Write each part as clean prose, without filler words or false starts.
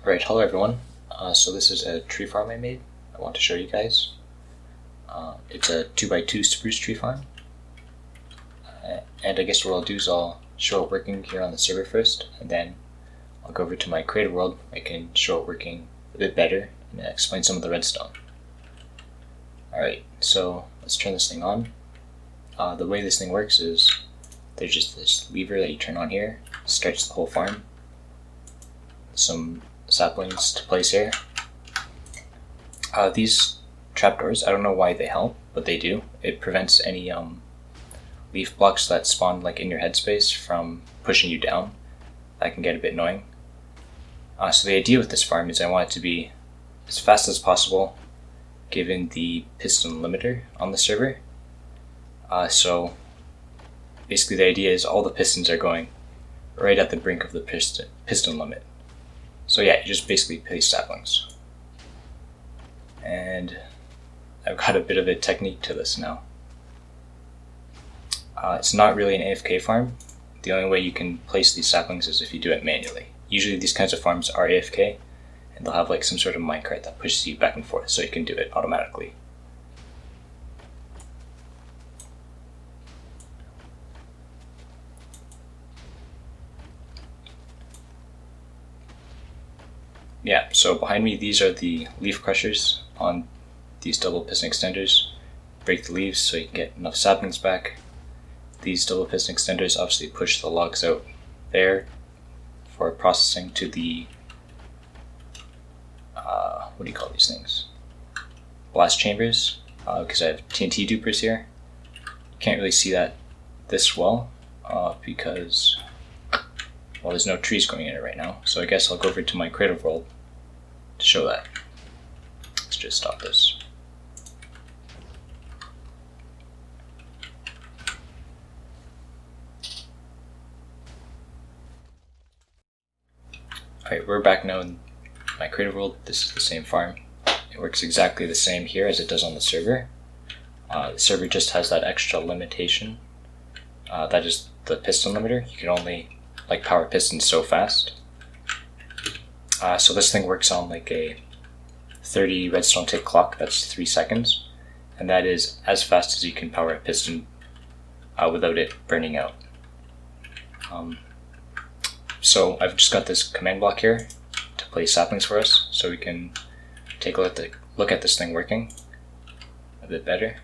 Right, hello everyone. So this is a tree farm I made. I want to show you guys. It's a 2x2 spruce tree farm. And I guess what I'll do is I'll show it working here on the server first, and then I'll go over to my creative world. I can show it working a bit better and explain some of the redstone. Alright, so let's turn this thing on. The way this thing works is there's just this lever that you turn on here, stretch the whole farm. Some saplings to place here. These trapdoors, I don't know why they help, but they do. It prevents any leaf blocks that spawn like in your headspace from pushing you down. That can get a bit annoying. So the idea with this farm is I want it to be as fast as possible given the piston limiter on the server. So basically the idea is all the pistons are going right at the brink of the piston limit. So yeah, you just basically place saplings. And I've got a bit of a technique to this now. It's not really an AFK farm. The only way you can place these saplings is if you do it manually. Usually these kinds of farms are AFK, and they'll have like some sort of minecart that pushes you back and forth so you can do it automatically. Yeah, so behind me these are the leaf crushers on these double piston extenders. Break the leaves so you can get enough saplings back. These double piston extenders obviously push the logs out there for processing to the, what do you call these things? Blast chambers, because I have TNT dupers here. You can't really see that this well because, well, there's no trees going in it right now. So I guess I'll go over to my creative world to show that. Let's just stop this. Alright, we're back now in my creative world. This is the same farm. It works exactly the same here as it does on the server. The server just has that extra limitation. That is the piston limiter. You can only power pistons so fast. So this thing works on like a 30 redstone tick clock. That's 3 seconds. And that is as fast as you can power a piston without it burning out. So I've just got this command block here to place saplings for us, so we can take a look at this thing working a bit better.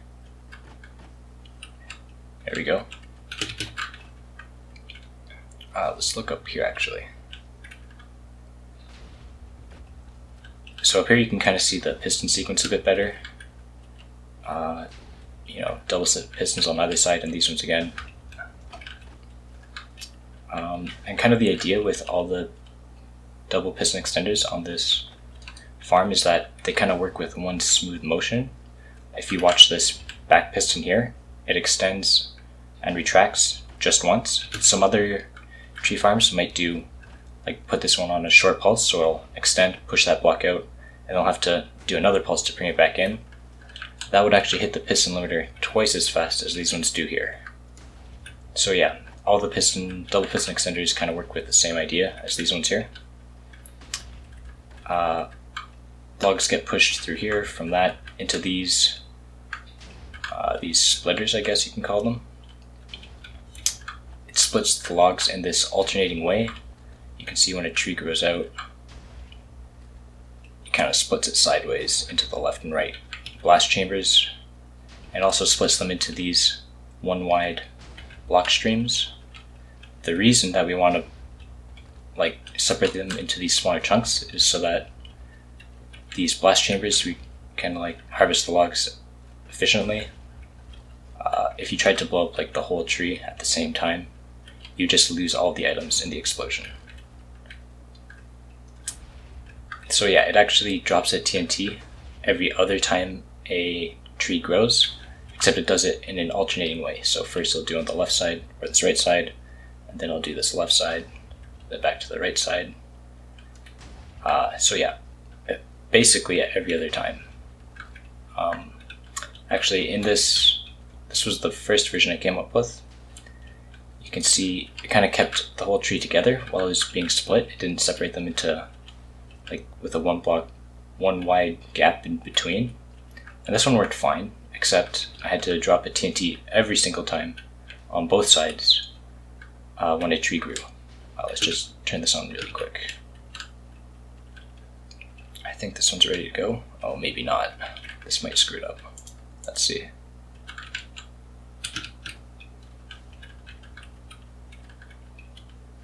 There we go. Let's look up here actually. So up here you can kind of see the piston sequence a bit better. Double set pistons on either side and these ones again. And kind of the idea with all the double piston extenders on this farm is that they kind of work with one smooth motion. If you watch this back piston here, it extends and retracts just once. Some other tree farms might do put this one on a short pulse, so it'll extend, push that block out, and they'll have to do another pulse to bring it back in. That would actually hit the piston limiter twice as fast as these ones do here. So yeah, all the double piston extenders kind of work with the same idea as these ones here. Logs get pushed through here from that into these splitters, I guess you can call them. It splits the logs in this alternating way. You can see when a tree grows out, it kind of splits it sideways into the left and right blast chambers, and also splits them into these one wide block streams. The reason that we want to separate them into these smaller chunks is so that these blast chambers, we can harvest the logs efficiently. If you tried to blow up the whole tree at the same time, you just lose all the items in the explosion. So yeah, it actually drops a TNT every other time a tree grows, except it does it in an alternating way. So first it'll do it on the left side or this right side, and then I'll do this left side, then back to the right side. So yeah, basically at every other time. Actually, in this was the first version I came up with. You can see it kind of kept the whole tree together while it was being split. It didn't separate them into like with a one wide gap in between. And this one worked fine, except I had to drop a TNT every single time on both sides when a tree grew. Let's just turn this on really quick. I think this one's ready to go. Oh, maybe not. This might screw it up. Let's see.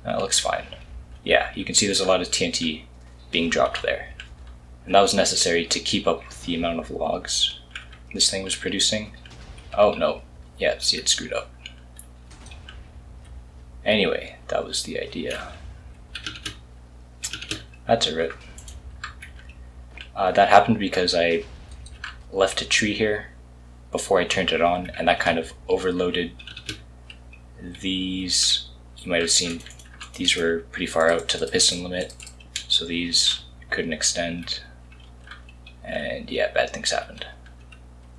That looks fine. Yeah, you can see there's a lot of TNT being dropped there. And that was necessary to keep up with the amount of logs this thing was producing. Oh no, yeah, see, it screwed up. Anyway, that was the idea. That's a rip. That happened because I left a tree here before I turned it on, and that kind of overloaded these. You might have seen these were pretty far out to the piston limit, so these couldn't extend, and yeah, bad things happened.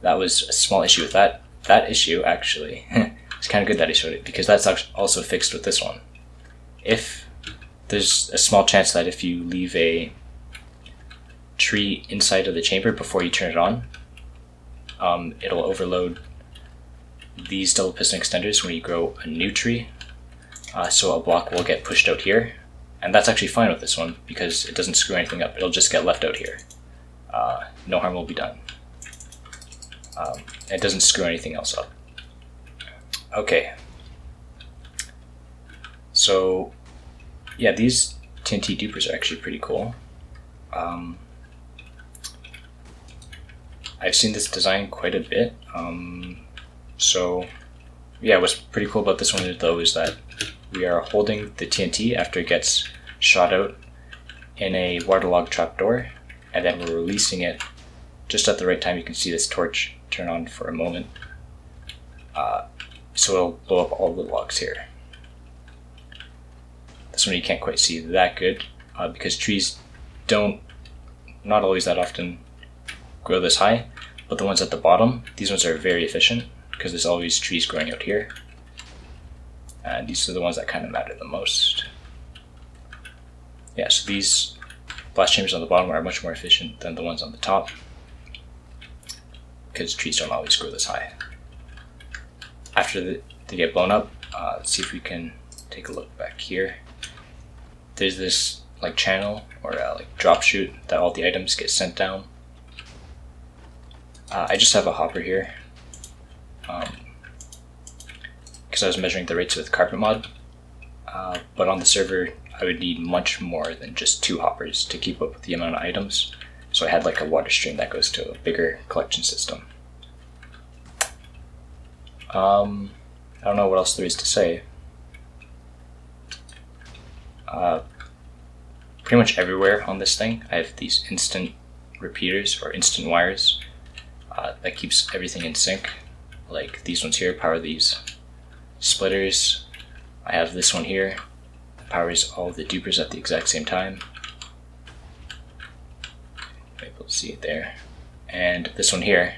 That was a small issue with that. That issue, actually, it's kind of good that I showed it, because that's also fixed with this one. If there's a small chance that if you leave a tree inside of the chamber before you turn it on, it'll overload these double piston extenders when you grow a new tree. So a block will get pushed out here, and that's actually fine with this one because it doesn't screw anything up. It'll just get left out here. No harm will be done. It doesn't screw anything else up. Okay. So yeah, these TNT dupers are actually pretty cool. I've seen this design quite a bit. So yeah, what's pretty cool about this one though is that we are holding the TNT after it gets shot out in a waterlogged trapdoor, and then we're releasing it just at the right time. You can see this torch turn on for a moment. So it'll blow up all the logs here. This one you can't quite see that good because trees not always that often grow this high, but the ones at the bottom, these ones are very efficient because there's always trees growing out here. And these are the ones that kind of matter the most. Yeah, so these blast chambers on the bottom are much more efficient than the ones on the top because trees don't always grow this high. After they get blown up, let's see if we can take a look back here. There's this like channel or like drop chute that all the items get sent down. I just have a hopper here because I was measuring the rates with carpet mod, but on the server I would need much more than just 2 hoppers to keep up with the amount of items, so I had like a water stream that goes to a bigger collection system. I don't know what else there is to say. Pretty much everywhere on this thing I have these instant repeaters or instant wires that keeps everything in sync. Like these ones here power these splitters. I have this one here that powers all of the dupers at the exact same time. You're able to see it there. And this one here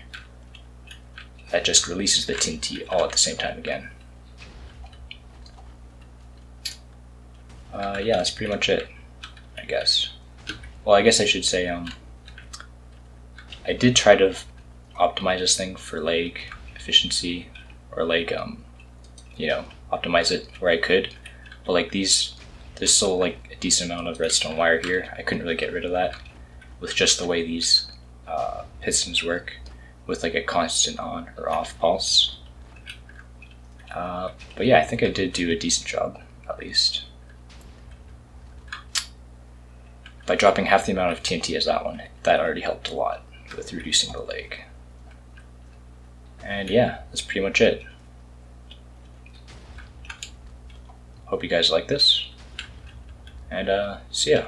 that just releases the TNT all at the same time again. Yeah, that's pretty much it, I guess. Well, I guess I should say I did try to optimize this thing for leg efficiency, or like optimize it where I could, but like there's still like a decent amount of redstone wire here. I couldn't really get rid of that with just the way these pistons work, with like a constant on or off pulse. But yeah, I think I did do a decent job, at least. By dropping half the amount of TNT as that one, that already helped a lot with reducing the lag. And yeah, that's pretty much it. Hope you guys like this, and see ya.